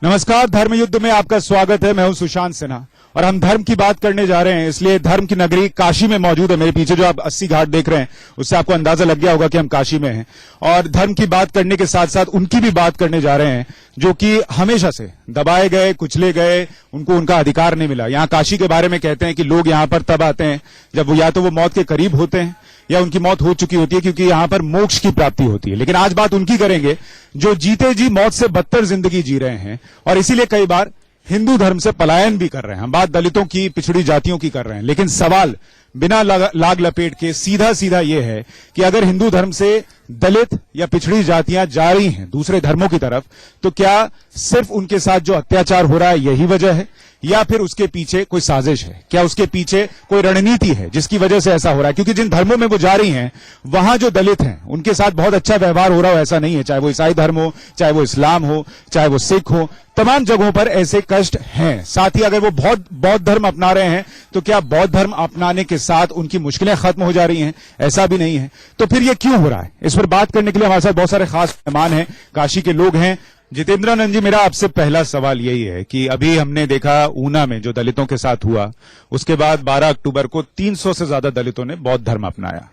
नमस्कार, धर्म युद्ध में आपका स्वागत है। मैं हूं सुशांत सिन्हा और हम धर्म की बात करने जा रहे हैं, इसलिए धर्म की नगरी काशी में मौजूद है। मेरे पीछे जो आप 80 घाट देख रहे हैं उससे आपको अंदाजा लग गया होगा कि हम काशी में हैं और धर्म की बात करने के साथ साथ उनकी भी बात करने जा रहे हैं जो कि हमेशा से दबाए गए, कुचले गए, उनको उनका अधिकार नहीं मिला। यहाँ काशी के बारे में कहते हैं कि लोग यहाँ पर तब आते हैं जब या तो वो मौत के करीब होते हैं या उनकी मौत हो चुकी होती है, क्योंकि यहां पर मोक्ष की प्राप्ति होती है। लेकिन आज बात उनकी करेंगे जो जीते जी मौत से बदतर जिंदगी जी रहे हैं और इसीलिए कई बार हिंदू धर्म से पलायन भी कर रहे हैं। हम बात दलितों की, पिछड़ी जातियों की कर रहे हैं, लेकिन सवाल बिना लाग लपेट के सीधा सीधा यह है कि अगर हिंदू धर्म से दलित या पिछड़ी जातियां जा रही हैं दूसरे धर्मों की तरफ, तो क्या सिर्फ उनके साथ जो अत्याचार हो रहा है यही वजह है या फिर उसके पीछे कोई साजिश है? क्या उसके पीछे कोई रणनीति है जिसकी वजह से ऐसा हो रहा है? क्योंकि जिन धर्मों में वो जा रही हैं वहां जो दलित हैं उनके साथ बहुत अच्छा व्यवहार हो रहा हो ऐसा नहीं है। चाहे वो ईसाई धर्म हो, चाहे वो इस्लाम हो, चाहे वो सिख हो, तमाम जगहों पर ऐसे कष्ट हैं। साथ ही अगर वो बौद्ध धर्म अपना रहे हैं तो क्या बौद्ध धर्म अपनाने के साथ उनकी मुश्किलें खत्म हो जा रही हैं? ऐसा भी नहीं है। तो फिर ये क्यों हो रहा है? इस पर बात करने के लिए हमारे साथ बहुत सारे खास मेहमान हैं, काशी के लोग हैं। जितेंद्रानंद जी, मेरा आपसे पहला सवाल यही है कि अभी हमने देखा ऊना में जो दलितों के साथ हुआ, उसके बाद 12 अक्टूबर को 300 से ज्यादा दलितों ने बौद्ध धर्म अपनाया।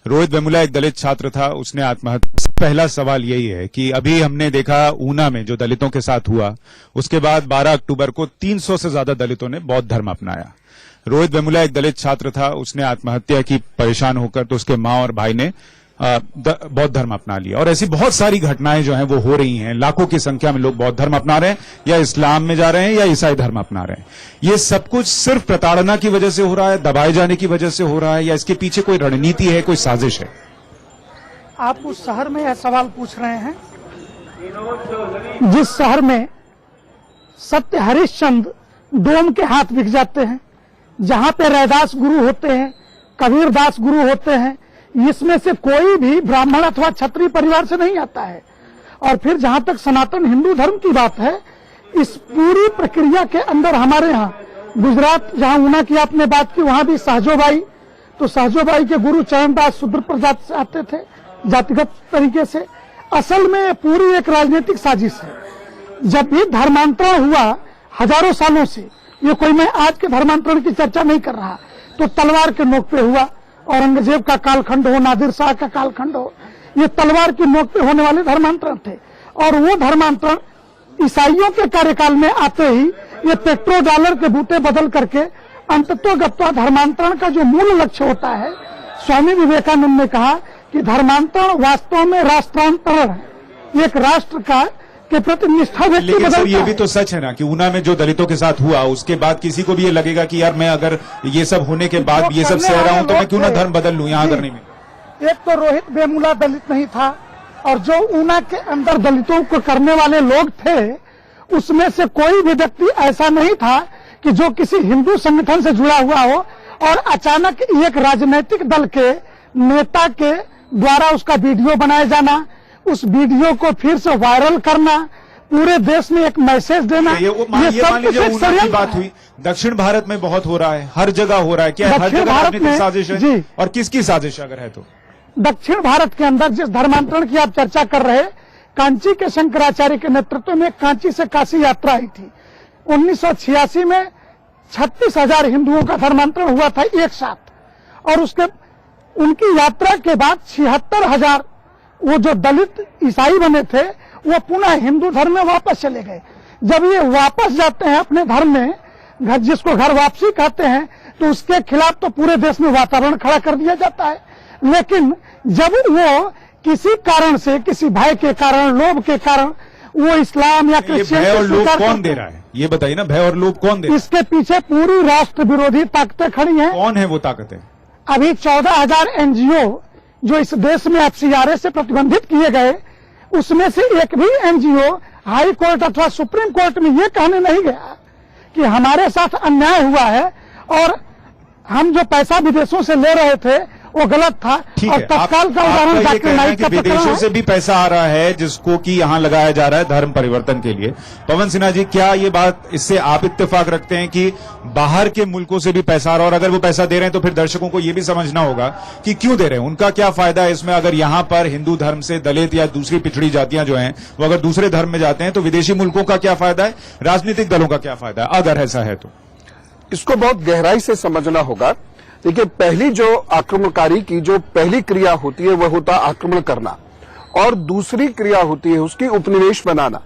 रोहित वेमुला एक दलित छात्र था, उसने आत्महत्या। पहला सवाल यही है कि अभी हमने देखा ऊना में जो दलितों के साथ हुआ, उसके बाद 12 अक्टूबर को 300 से ज्यादा दलितों ने बौद्ध धर्म अपनाया। रोहित वेमुला एक दलित छात्र था, उसने आत्महत्या की परेशान होकर, तो उसके मां और भाई ने बौद्ध धर्म अपना लिया। और ऐसी बहुत सारी घटनाएं जो हैं वो हो रही हैं। लाखों की संख्या में लोग बौद्ध धर्म अपना रहे हैं या इस्लाम में जा रहे हैं या ईसाई धर्म अपना रहे हैं। ये सब कुछ सिर्फ प्रताड़ना की वजह से हो रहा है, दबाए जाने की वजह से हो रहा है, या इसके पीछे कोई रणनीति है, कोई साजिश है? आप उस शहर में यह सवाल पूछ रहे हैं जिस शहर में सत्य हरिश्चंद्र डोम के हाथ बिक जाते हैं, जहां पे रैदास गुरु होते हैं, कबीर दास गुरु होते हैं, इसमें से कोई भी ब्राह्मण अथवा क्षत्रिय परिवार से नहीं आता है। और फिर जहां तक सनातन हिंदू धर्म की बात है, इस पूरी प्रक्रिया के अंदर हमारे यहाँ गुजरात, जहां ऊना की आपने बात की, वहां भी सहजोबाई, तो सहजोबाई के गुरु चरणदास शूद्र प्रजाति से आते थे जातिगत तरीके से। असल में पूरी एक राजनीतिक साजिश है। जब भी धर्मांतरण हुआ हजारों सालों से, ये कोई मैं आज के धर्मांतरण की चर्चा नहीं कर रहा, तो तलवार के नोक पे हुआ। औरंगजेब का कालखंड हो, नादिर शाह का कालखंड हो, ये तलवार की नोक पे होने वाले धर्मांतरण थे। और वो धर्मांतरण ईसाइयों के कार्यकाल में आते ही ये पेट्रो डॉलर के बूटे बदल करके अंततोगत्वा धर्मांतरण का जो मूल लक्ष्य होता है, स्वामी विवेकानंद ने कहा कि धर्मांतरण वास्तव में राष्ट्रांतरण है। एक राष्ट्र का के प्रति निष्ठा व्यक्ति बदलता है। ये भी तो सच है ना कि ऊना में जो दलितों के साथ हुआ उसके बाद किसी को भी ये लगेगा कि यार मैं अगर ये सब होने के बाद ये सब सह रहा हूं तो मैं क्यों ना धर्म बदल लूं यहाँ करने में। एक तो रोहित वेमुला दलित नहीं था, और जो ऊना के अंदर दलितों को करने वाले लोग थे उसमें से कोई भी व्यक्ति ऐसा नहीं था कि जो किसी हिंदू संगठन से जुड़ा हुआ हो और अचानक एक राजनीतिक दल के नेता के द्वारा उसका वीडियो बनाया जाना, उस वीडियो को फिर से वायरल करना, पूरे देश में एक मैसेज देना, ये सब कुछ एक षड्यंत्र की बात हुई। दक्षिण भारत में बहुत हो रहा है, हर जगह हो रहा है। क्या हर जगह राजनीतिक साजिश है? और किसकी साजिश अगर है तो? दक्षिण भारत के अंदर जिस धर्मांतरण की आप चर्चा कर रहे, कांची के शंकराचार्य के नेतृत्व में कांची से काशी यात्रा आई थी। 1986 में 36,000 हिंदुओं का धर्मांतरण हुआ था एक साथ, और उनकी यात्रा के बाद 76,000 वो जो दलित ईसाई बने थे वो पुनः हिंदू धर्म में वापस चले गए। जब ये वापस जाते हैं अपने धर्म में, जिसको घर वापसी कहते हैं, तो उसके खिलाफ तो पूरे देश में वातावरण खड़ा कर दिया जाता है। लेकिन जब वो किसी कारण से, किसी भय के कारण, लोभ के कारण वो इस्लाम या क्रिश्चियन भय और लोभ कौन दे रहा है? ये बताइए ना, भय और लोभ कौन दे रहा है? इसके पीछे पूरी राष्ट्र विरोधी ताकतें खड़ी हैं। कौन है वो ताकतें? अभी 14,000 एनजीओ जो इस देश में FCRA से प्रतिबंधित किए गए, उसमें से एक भी एनजीओ हाई कोर्ट अथवा सुप्रीम कोर्ट में ये कहने नहीं गया कि हमारे साथ अन्याय हुआ है और हम जो पैसा विदेशों से ले रहे थे वो गलत था। ठीक और है, तत्काल का आपका उदाहरण ये जाकिर कहना है नाइक कि का प्रकरण विदेशों है। से भी पैसा आ रहा है जिसको कि यहाँ लगाया जा रहा है धर्म परिवर्तन के लिए। पवन सिन्हा जी, क्या ये बात, इससे आप इत्तेफाक रखते हैं कि बाहर के मुल्कों से भी पैसा आ रहा है, और अगर वो पैसा दे रहे हैं तो फिर दर्शकों को ये भी समझना होगा कि क्यों दे रहे हैं, उनका क्या फायदा है इसमें? अगर यहाँ पर हिंदू धर्म से दलित या दूसरी पिछड़ी जातियां जो हैं वो अगर दूसरे धर्म में जाते हैं तो विदेशी मुल्कों का क्या फायदा है, राजनीतिक दलों का क्या फायदा है, अगर ऐसा है तो? इसको बहुत गहराई से समझना होगा। देखिए, पहली जो आक्रमणकारी की जो पहली क्रिया होती है वह होता आक्रमण करना, और दूसरी क्रिया होती है उसकी उपनिवेश बनाना।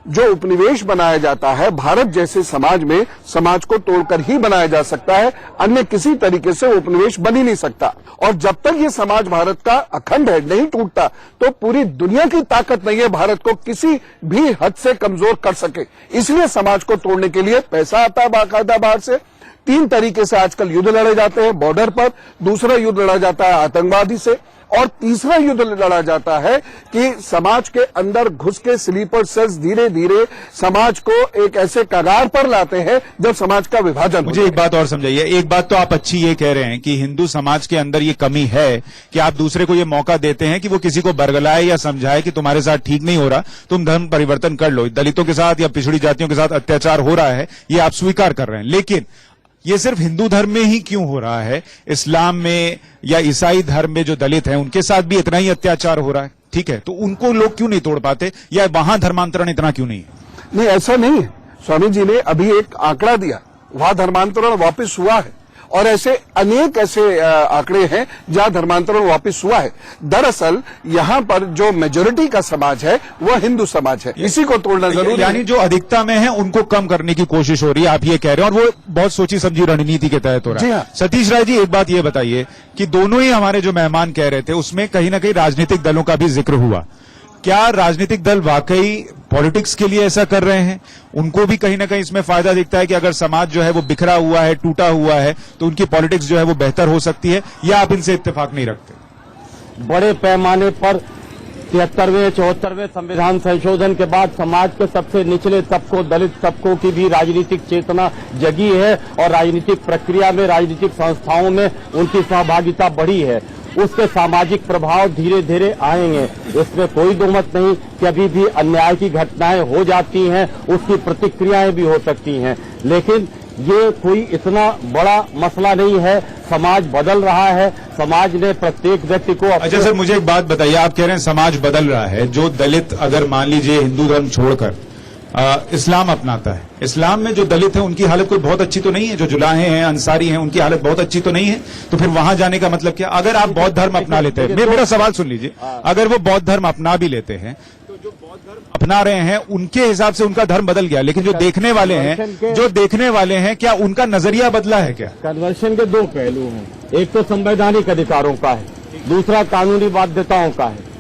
जो उपनिवेश बनाया जाता है भारत जैसे समाज में, समाज को तोड़कर ही बनाया जा सकता है, अन्य किसी तरीके से उपनिवेश बन ही नहीं सकता। और जब तक ये समाज भारत का अखंड है, नहीं टूटता, तो पूरी दुनिया की ताकत नहीं है भारत को किसी भी हद से कमजोर कर सके। इसलिए समाज को तोड़ने के लिए पैसा आता है बाकायदा बाहर से। 3 तरीके से आजकल युद्ध लड़े जाते हैं बॉर्डर पर, दूसरा युद्ध लड़ा जाता है आतंकवादी से, और तीसरा युद्ध लड़ा जाता है कि समाज के अंदर घुस के स्लीपर सेल्स धीरे धीरे समाज को एक ऐसे कगार पर लाते हैं जब समाज का विभाजन। मुझे एक बात और समझाइए। एक बात तो आप अच्छी ये कह रहे हैं कि हिंदू समाज के अंदर ये कमी है कि आप दूसरे को ये मौका देते हैं कि वो किसी को बरगलाए या समझाए कि तुम्हारे साथ ठीक नहीं हो रहा, तुम धर्म परिवर्तन कर लो। दलितों के साथ या पिछड़ी जातियों के साथ अत्याचार हो रहा है, ये आप स्वीकार कर रहे हैं, लेकिन ये सिर्फ हिंदू धर्म में ही क्यों हो रहा है? इस्लाम में या ईसाई धर्म में जो दलित हैं उनके साथ भी इतना ही अत्याचार हो रहा है, ठीक है, तो उनको लोग क्यों नहीं तोड़ पाते, या वहां धर्मांतरण इतना क्यों नहीं है? नहीं, ऐसा नहीं है। स्वामी जी ने अभी एक आंकड़ा दिया, वहां धर्मांतरण वापस हुआ है, और ऐसे अनेक ऐसे आंकड़े हैं जहां धर्मांतरण वापस हुआ है। दरअसल यहां पर जो मेजोरिटी का समाज है वह हिंदू समाज है, इसी को तोड़ना जरूरी है। यानी जो अधिकता में है उनको कम करने की कोशिश हो रही है, आप ये कह रहे हैं, और वो बहुत सोची समझी रणनीति के तहत हो रहा जी है। हाँ। सतीश राय जी, एक बात ये बताइए कि दोनों ही हमारे जो मेहमान कह रहे थे उसमें कहीं ना कहीं राजनीतिक दलों का भी जिक्र हुआ। क्या राजनीतिक दल वाकई पॉलिटिक्स के लिए ऐसा कर रहे हैं? उनको भी कहीं ना कहीं इसमें फायदा दिखता है कि अगर समाज जो है वो बिखरा हुआ है, टूटा हुआ है, तो उनकी पॉलिटिक्स जो है वो बेहतर हो सकती है, या आप इनसे इत्तेफाक नहीं रखते? बड़े पैमाने पर 73वें 74वें संविधान संशोधन के बाद समाज के सबसे निचले तबकों, दलित तबकों की भी राजनीतिक चेतना जगी है, और राजनीतिक प्रक्रिया में, राजनीतिक संस्थाओं में उनकी सहभागिता बढ़ी है। उसके सामाजिक प्रभाव धीरे धीरे आएंगे, इसमें कोई दोमत नहीं कि अभी भी अन्याय की घटनाएं हो जाती हैं, उसकी प्रतिक्रियाएं भी हो सकती हैं, लेकिन ये कोई इतना बड़ा मसला नहीं है। समाज बदल रहा है, समाज ने प्रत्येक व्यक्ति को अच्छा सर, मुझे एक बात बताइए, आप कह रहे हैं समाज बदल रहा है, जो दलित अगर मान लीजिए हिंदू धर्म छोड़कर इस्लाम अपनाता है, इस्लाम में जो दलित हैं उनकी हालत कोई बहुत अच्छी तो नहीं है, जो जुलाहे हैं, अंसारी हैं, उनकी हालत बहुत अच्छी तो नहीं है, तो फिर वहां जाने का मतलब क्या? अगर आप बौद्ध धर्म अपना लेते हैं, मेरा सवाल सुन लीजिए, अगर वो बौद्ध धर्म अपना भी लेते हैं तो जो बौद्ध धर्म अपना रहे हैं उनके हिसाब से उनका धर्म बदल गया, लेकिन जो देखने वाले हैं क्या उनका नजरिया बदला है क्या? कन्वर्शन के 2 पहलू हैं, एक तो संवैधानिक अधिकारों का है, दूसरा कानूनी बाध्यताओं का है।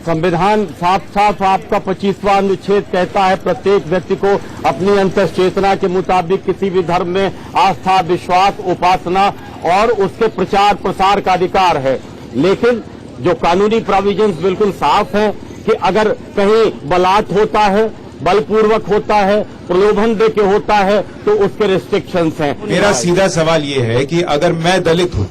संविधान साफ साफ आपका 25वां अनुच्छेद कहता है प्रत्येक व्यक्ति को अपनी अंतर्चेतना के मुताबिक किसी भी धर्म में आस्था, विश्वास, उपासना और उसके प्रचार प्रसार का अधिकार है। लेकिन जो कानूनी प्रोविजंस बिल्कुल साफ है कि अगर कहीं बलात् होता है, बलपूर्वक होता है, प्रलोभन देके होता है, तो उसके रिस्ट्रिक्शंस हैं। मेरा सीधा सवाल ये है कि अगर मैं दलित हूं,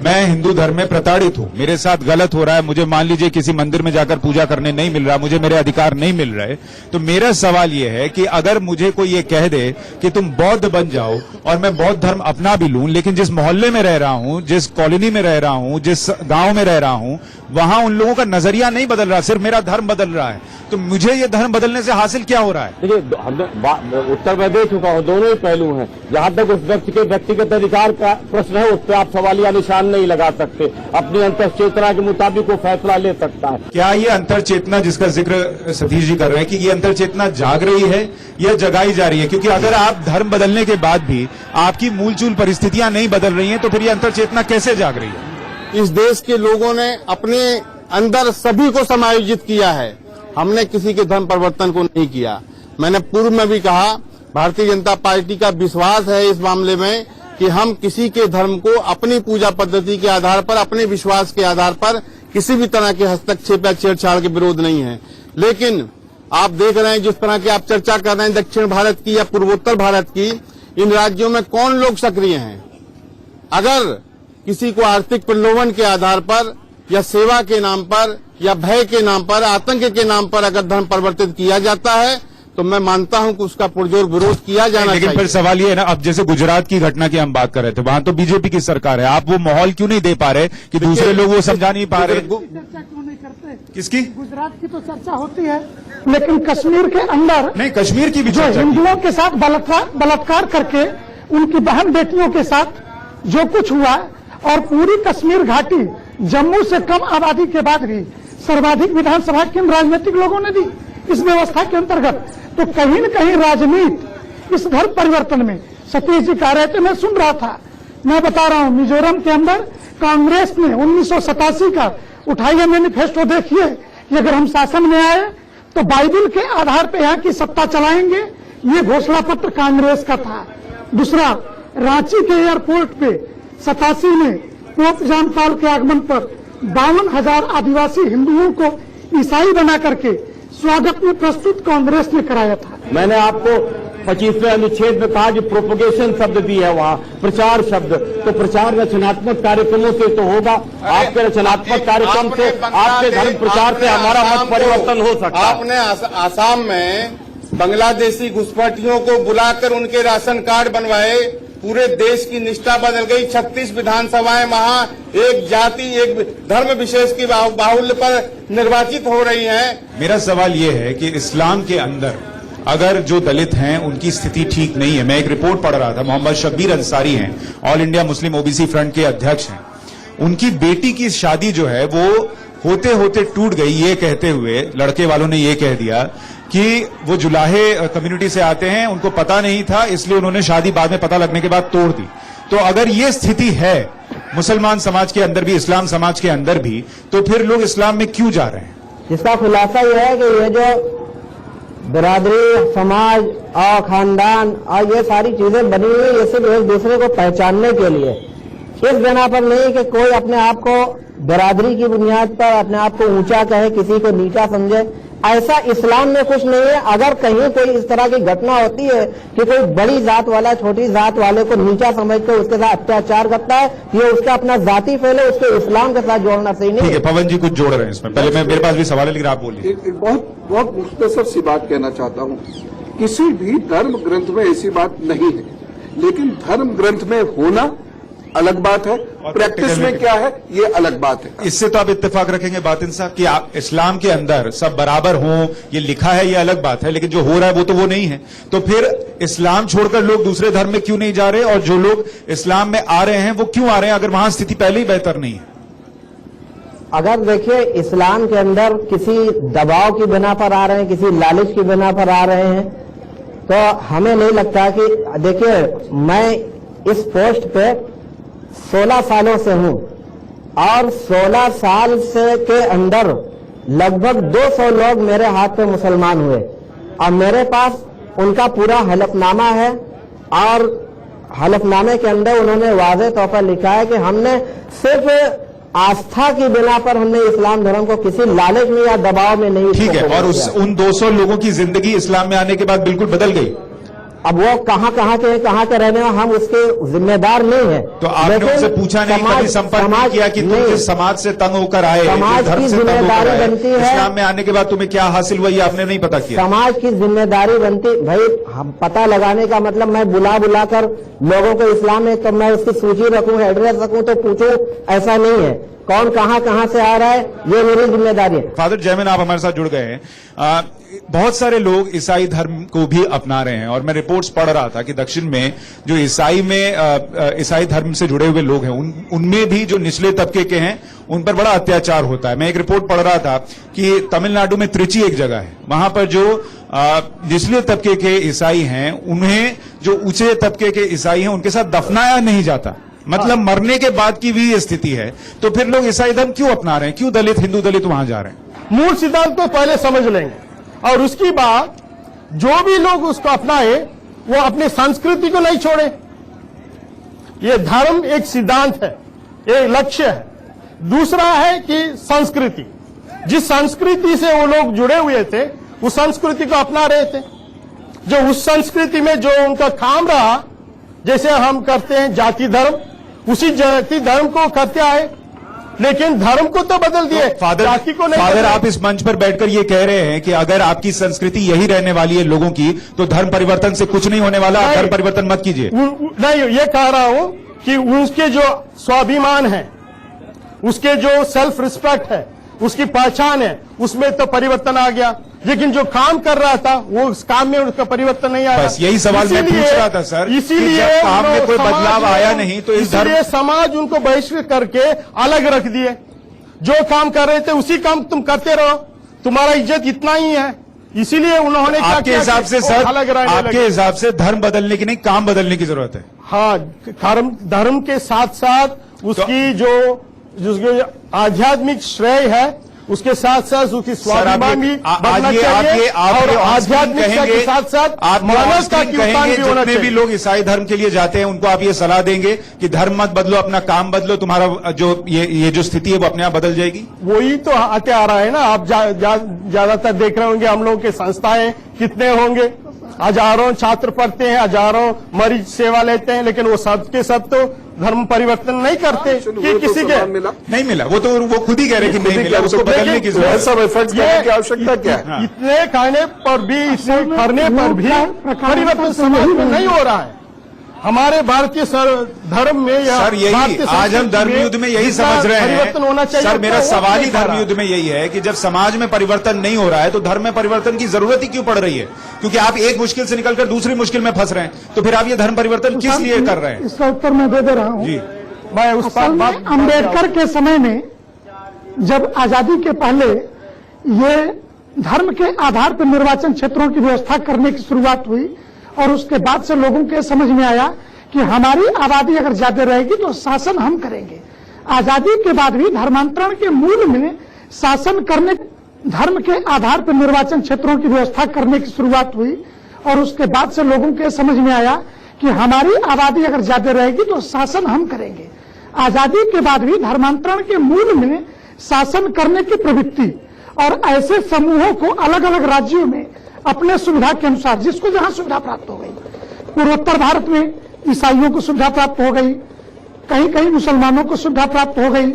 मैं हिंदू धर्म में प्रताड़ित हूं, मेरे साथ गलत हो रहा है, मुझे मान लीजिए किसी मंदिर में जाकर पूजा करने नहीं मिल रहा, मुझे मेरे अधिकार नहीं मिल रहे, तो मेरा सवाल यह है कि अगर मुझे कोई ये कह दे कि तुम बौद्ध बन जाओ और मैं बौद्ध धर्म अपना भी लूं, लेकिन जिस मोहल्ले में रह रहा हूं, जिस कॉलोनी में रह रहा हूं, जिस गांव में रह रहा हूं, वहां उन लोगों का नजरिया नहीं बदल रहा, सिर्फ मेरा धर्म बदल रहा है, तो मुझे ये धर्म बदलने से हासिल क्या हो रहा है? देखिए, हमने उत्तर में दे चुका हूं, दोनों ही पहलू हैं। जहां तक उस व्यक्ति के व्यक्तिगत अधिकार का प्रश्न है, उस पर आप सवालिया निशान नहीं लगा सकते। अपनी अंतर्चेतना के मुताबिक वो फैसला ले सकता है। क्या ये अंतर्चेतना जिसका जिक्र सतीश जी कर रहे हैं कि ये अंतर्चेतना जाग रही है या जगाई जा रही है? क्योंकि अगर आप धर्म बदलने के बाद भी आपकी मूलचूल परिस्थितियां नहीं बदल रही हैं, तो फिर ये अंतर्चेतना कैसे जाग रही है? इस देश के लोगों ने अपने अंदर सभी को समायोजित किया है, हमने किसी के धर्म परिवर्तन को नहीं किया। मैंने पूर्व में भी कहा, भारतीय जनता पार्टी का विश्वास है इस मामले में कि हम किसी के धर्म को अपनी पूजा पद्धति के आधार पर, अपने विश्वास के आधार पर किसी भी तरह के हस्तक्षेप या छेड़छाड़ के विरोध नहीं है। लेकिन आप देख रहे हैं जिस तरह की आप चर्चा कर रहे हैं दक्षिण भारत की या पूर्वोत्तर भारत की, इन राज्यों में कौन लोग सक्रिय हैं? अगर किसी को आर्थिक प्रलोभन के आधार पर या सेवा के नाम पर या भय के नाम पर, आतंक के नाम पर अगर धर्म परिवर्तित किया जाता है तो मैं मानता हूं कि उसका पुरजोर विरोध किया जाना लेकिन चाहिए। फिर सवाल ये है ना, अब जैसे गुजरात की घटना की हम बात कर रहे थे, वहां तो बीजेपी की सरकार है, आप वो माहौल क्यों नहीं दे पा रहे कि दूसरे लोग वो समझा नहीं पा रहे? चर्चा क्यों नहीं करते? किसकी? गुजरात की तो चर्चा होती है, लेकिन कश्मीर के अंदर नहीं, कश्मीर की भी जो चर्चा की। हिंदुओं के साथ बलात्कार करके उनकी बहन बेटियों के साथ जो कुछ हुआ, और पूरी कश्मीर घाटी जम्मू से कम आबादी के बाद भी सर्वाधिक विधानसभा किन राजनीतिक लोगों ने दी इस व्यवस्था के अंतर्गत? तो कहीं न कहीं राजनीति इस धर्म परिवर्तन में, सतीश जी कह रहे थे, मैं सुन रहा था, मैं बता रहा हूं, मिजोरम के अंदर कांग्रेस ने 1987 का उठाइए मैनिफेस्टो, देखिए कि अगर हम शासन में आए तो बाइबिल के आधार पर यहाँ की सत्ता चलाएंगे, ये घोषणा पत्र कांग्रेस का था। दूसरा, रांची के एयरपोर्ट पे 87 में पोप जॉन पॉल के आगमन पर 52,000 आदिवासी हिंदुओं को ईसाई बना करके स्वागत में प्रस्तुत कांग्रेस ने कराया था। मैंने आपको 25वें अनुच्छेद में कहा जो प्रोपोगेशन शब्द दी है, वहाँ प्रचार शब्द, तो प्रचार रचनात्मक कार्यक्रमों से तो होगा। आपके रचनात्मक कार्यक्रम से, आपके धर्म प्रचार से हमारा मत परिवर्तन हो सकता है। आपने आसाम में बांग्लादेशी घुसपैठियों को बुलाकर उनके राशन कार्ड बनवाए, पूरे देश की निष्ठा बदल गई। 36 विधानसभाएं वहां एक जाति, एक धर्म विशेष की बाहुल्य पर निर्वाचित हो रही हैं। मेरा सवाल ये है कि इस्लाम के अंदर अगर जो दलित हैं उनकी स्थिति ठीक नहीं है, मैं एक रिपोर्ट पढ़ रहा था, मोहम्मद शब्बीर अंसारी हैं, all India Muslim OBC front के अध्यक्ष हैं, उनकी बेटी की शादी जो है वो होते होते टूट गई, ये कहते हुए लड़के वालों ने ये कह दिया कि वो जुलाहे कम्युनिटी से आते हैं, उनको पता नहीं था, इसलिए उन्होंने शादी बाद में पता लगने के बाद तोड़ दी। तो अगर ये स्थिति है मुसलमान समाज के अंदर भी, इस्लाम समाज के अंदर भी, तो फिर लोग इस्लाम में क्यों जा रहे हैं? जिसका खुलासा यह है कि ये जो बिरादरी, समाज और खानदान और ये सारी चीजें बनी हुई, ये सिर्फ एक दूसरे को पहचानने के लिए, इस बिना पर नहीं कि कोई अपने आप को बिरादरी की बुनियाद पर अपने आप को ऊंचा कहे, किसी को नीचा समझे, ऐसा इस्लाम में कुछ नहीं है। अगर कहीं कोई इस तरह की घटना होती है कि कोई बड़ी जात वाला छोटी जात वाले को नीचा समझकर उसके साथ अत्याचार करता है, ये उसका अपना जाति फेल है, उसको इस्लाम के साथ जोड़ना सही नहीं ठीक है, पवन जी कुछ जोड़ रहे हैं इसमें, पहले मेरे पास भी सवाल है लेकिन आप बोलिए। एक बहुत मुख्तसर सी बात कहना चाहता हूँ, किसी भी धर्म ग्रंथ में ऐसी बात नहीं है, लेकिन धर्म ग्रंथ में होना अलग बात है, प्रैक्टिस में क्या है ये अलग बात है। इससे तो आप इत्तेफाक रखेंगे बातिन साहब कि आप इस्लाम के अंदर सब बराबर हों, ये लिखा है, ये अलग बात है, लेकिन जो हो रहा है वो तो वो नहीं है। तो फिर इस्लाम छोड़कर लोग दूसरे धर्म में क्यों नहीं जा रहे, और जो लोग इस्लाम में आ रहे हैं वो क्यों आ रहे हैं अगर वहां स्थिति पहले ही बेहतर नहीं है? अगर देखिए इस्लाम के अंदर किसी दबाव की बिना पर आ रहे हैं, किसी लालच की बिना पर आ रहे हैं, तो हमें नहीं लगता कि, देखिए मैं इस पोस्ट पे 16 सालों से हूं और 16 साल से के अंदर लगभग 200 लोग मेरे हाथ पे मुसलमान हुए और मेरे पास उनका पूरा हलफनामा है, और हलफनामे के अंदर उन्होंने वाज़ेह तौर पर लिखा है कि हमने सिर्फ आस्था की बिना पर हमने इस्लाम धर्म को किसी लालच में या दबाव में नहीं। ठीक है, और उन 200 लोगों की जिंदगी इस्लाम में आने के बाद बिल्कुल बदल गई। अब वो कहाँ के रहने हैं, हम उसके जिम्मेदार नहीं है। तो आपने उनसे पूछा नहीं, कभी संपर्क नहीं किया कि तुम जिस समाज से तंग होकर आए, समाज धर्म की से तंग होकर जिम्मेदारी आए, बनती है, इस्लाम में आने के बाद तुम्हें क्या हासिल हुआ ये आपने नहीं पता किया। समाज की जिम्मेदारी बनती, भाई हम पता लगाने का मतलब मैं बुला कर लोगों को इस्लाम में, तो मैं उसकी सूची रखूं, एड्रेस रखूं तो पूछूं, ऐसा नहीं है। कौन कहां से आ रहा है ये मेरी जिम्मेदारी है। फादर जयमिन, आप हमारे साथ जुड़ गए हैं। बहुत सारे लोग ईसाई धर्म को भी अपना रहे हैं, और मैं रिपोर्ट्स पढ़ रहा था कि दक्षिण में जो ईसाई धर्म से जुड़े हुए लोग हैं उनमें भी जो निचले तबके के हैं उन पर बड़ा अत्याचार होता है। मैं एक रिपोर्ट पढ़ रहा था कि तमिलनाडु में त्रिची एक जगह है, वहां पर जो निचले तबके के ईसाई हैं उन्हें जो ऊंचे तबके के ईसाई हैं उनके साथ दफनाया नहीं जाता, मतलब मरने के बाद की भी ये स्थिति है। तो फिर लोग ईसाई धर्म क्यों अपना रहे हैं, क्यों दलित हिंदू दलित वहां जा रहे हैं? मूल सिद्धांत तो पहले समझ लेंगे और उसके बाद जो भी लोग उसको अपनाए वो अपनी संस्कृति को नहीं छोड़े। ये धर्म एक सिद्धांत है, एक लक्ष्य है। दूसरा है कि संस्कृति, जिस संस्कृति से वो लोग जुड़े हुए थे उस संस्कृति को अपना रहे थे। जो उस संस्कृति में जो उनका काम रहा, जैसे हम करते हैं जाति धर्म, उसी जाति धर्म को करते आए, लेकिन धर्म को तो बदल दिए, जाति को नहीं। फादर, आप इस मंच पर बैठकर ये कह रहे हैं कि अगर आपकी संस्कृति यही रहने वाली है लोगों की, तो धर्म परिवर्तन से कुछ नहीं होने वाला, धर्म परिवर्तन मत कीजिए। नहीं, ये कह रहा हूं कि उसके जो स्वाभिमान है, उसके जो सेल्फ रिस्पेक्ट है, उसकी पहचान है, उसमें तो परिवर्तन आ गया। लेकिन जो काम कर रहा था वो उस काम में उसका परिवर्तन नहीं आया। बस यही सवाल मैं पूछ रहा था सर, इसीलिए जब काम में कोई बदलाव आया नहीं तो इस धर्म, समाज उनको बहिष्कृत करके अलग रख दिए। जो काम कर रहे थे उसी काम तुम करते रहो, तुम्हारा इज्जत इतना ही है। इसीलिए उन्होंने आपके हिसाब से सर, आपके हिसाब से धर्म बदलने की नहीं, काम बदलने की जरूरत है। हाँ, धर्म के साथ साथ उसकी जो आध्यात्मिक श्रेय है, उसके साथ साथ उसकी स्वाभिमान भी बढ़ना चाहिए, और आध्यात्मिकता के साथ साथ मानवता की उत्थान भी होना चाहिए। जितने भी लोग ईसाई धर्म के लिए जाते हैं उनको आप ये सलाह देंगे कि धर्म मत बदलो, अपना काम बदलो, तुम्हारा जो ये जो स्थिति है वो अपने आप बदल जाएगी। वही तो आते आ रहा है ना। आप ज्यादातर देख रहे होंगे हम लोगों के संस्थाएं कितने होंगे, हजारों छात्र पढ़ते हैं, हजारों मरीज सेवा लेते हैं, लेकिन वो सब के सब तो धर्म परिवर्तन नहीं करते कि किसी के नहीं मिला। वो तो वो खुद ही कह रहे कि नहीं मिला, उसको बदलने की जरूरत सब एफर्ट्स करने की आवश्यकता क्या है? इतने कहने पर भी, इतने करने पर भी परिवर्तन समाज में नहीं हो रहा है। हमारे भारतीय धर्म में या सर यही आज हम धर्म युद्ध में यही समझ रहे हैं। परिवर्तन होना चाहिए। सर मेरा सवाल ही धर्म युद्ध में यही है कि जब समाज में परिवर्तन नहीं हो रहा है तो धर्म में परिवर्तन की जरूरत ही क्यों पड़ रही है? क्योंकि आप एक मुश्किल से निकलकर दूसरी मुश्किल में फंस रहे हैं, तो फिर आप ये धर्म परिवर्तन किस लिए कर रहे हैं? इसका उत्तर मैं दे रहा हूँ जी। मैं उस बात अम्बेडकर के समय में जब आजादी के पहले ये धर्म के आधार पर निर्वाचन क्षेत्रों की व्यवस्था करने की शुरुआत हुई, और उसके बाद से लोगों के समझ में आया कि हमारी आबादी अगर ज्यादा रहेगी तो शासन हम करेंगे। आजादी के बाद भी धर्मांतरण के मूल में शासन करने, धर्म के आधार पर निर्वाचन क्षेत्रों की व्यवस्था करने की शुरुआत हुई, और उसके बाद से लोगों के समझ में आया कि हमारी आबादी अगर ज्यादा रहेगी तो शासन हम करेंगे। आजादी के बाद भी धर्मांतरण के मूल में शासन करने की प्रवृत्ति, और ऐसे समूहों को अलग अलग राज्यों में अपने सुविधा के अनुसार, जिसको जहां सुविधा प्राप्त हो गई, पूर्वोत्तर भारत में ईसाइयों को सुविधा प्राप्त हो गई, कहीं कहीं मुसलमानों को सुविधा प्राप्त हो गई,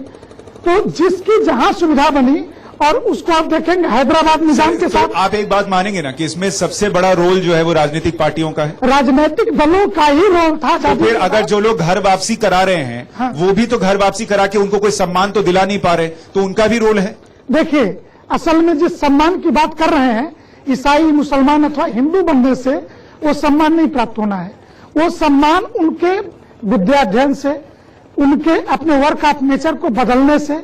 तो जिसकी जहां सुविधा बनी, और उसको आप देखेंगे हैदराबाद निजाम के साथ। आप एक बात मानेंगे ना कि इसमें सबसे बड़ा रोल जो है वो राजनीतिक पार्टियों का है, राजनीतिक दलों का ही रोल था। तो फिर अगर जो लोग घर वापसी करा रहे हैं, हाँ, वो भी तो घर वापसी करा के उनको कोई सम्मान तो दिला नहीं पा रहे, तो उनका भी रोल है। देखिए, असल में जिस सम्मान की बात कर रहे हैं, ईसाई, मुसलमान अथवा हिंदू बनने से वो सम्मान नहीं प्राप्त होना है। वो सम्मान उनके विद्याध्ययन से, उनके अपने वर्क ऑफ नेचर को बदलने से,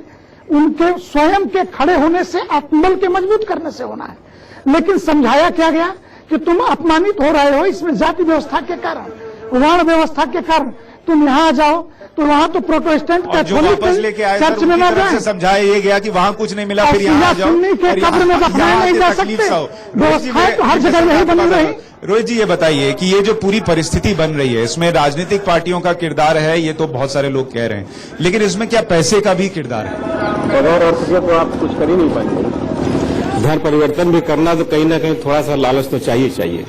उनके स्वयं के खड़े होने से, आत्मबल के मजबूत करने से होना है। लेकिन समझाया क्या गया कि तुम अपमानित हो रहे हो इसमें जाति व्यवस्था के कारण, वर्ण व्यवस्था के कारण, तुम यहाँ आ जाओ, तो वहाँ तो प्रोटेस्टेंट कैथोलिक चर्च में ना जाए। समझाया ये गया कि वहाँ कुछ नहीं मिला, फिर यहाँ जाओ, के कब्र में दफनाए नहीं जा सकते। व्यवस्थाएं तो हर जगह नहीं बनी रही। रोहित जी ये बताइए कि ये जो पूरी परिस्थिति बन रही है इसमें राजनीतिक पार्टियों का किरदार है, ये तो बहुत सारे लोग कह रहे हैं, लेकिन इसमें क्या पैसे का भी किरदार है? बगैर अर्थ के तो आप कुछ कर ही नहीं पाएंगे। धर्म परिवर्तन भी करना तो कहीं ना कहीं थोड़ा सा लालच तो चाहिए।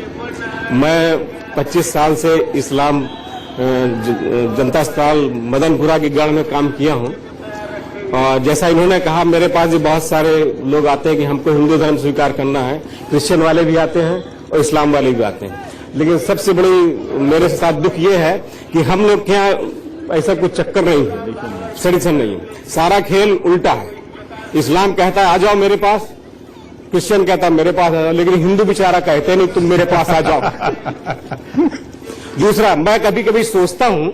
मैं 25 साल से इस्लाम जनता अस्पताल मदनपुरा के गढ़ में काम किया हूं, और जैसा इन्होंने कहा मेरे पास भी बहुत सारे लोग आते हैं कि हमको हिंदू धर्म स्वीकार करना है, क्रिश्चियन वाले भी आते हैं और इस्लाम वाले भी आते हैं। लेकिन सबसे बड़ी मेरे साथ दुख ये है कि हम लोग के यहाँ ऐसा कुछ चक्कर नहीं है, सडिशन नहीं है, सारा खेल उल्टा है। इस्लाम कहता है आ जाओ मेरे पास, क्रिश्चियन कहता है मेरे पास आ जाओ, लेकिन हिंदू बेचारा कहते नहीं तुम मेरे पास आ जाओ। दूसरा, मैं कभी कभी सोचता हूं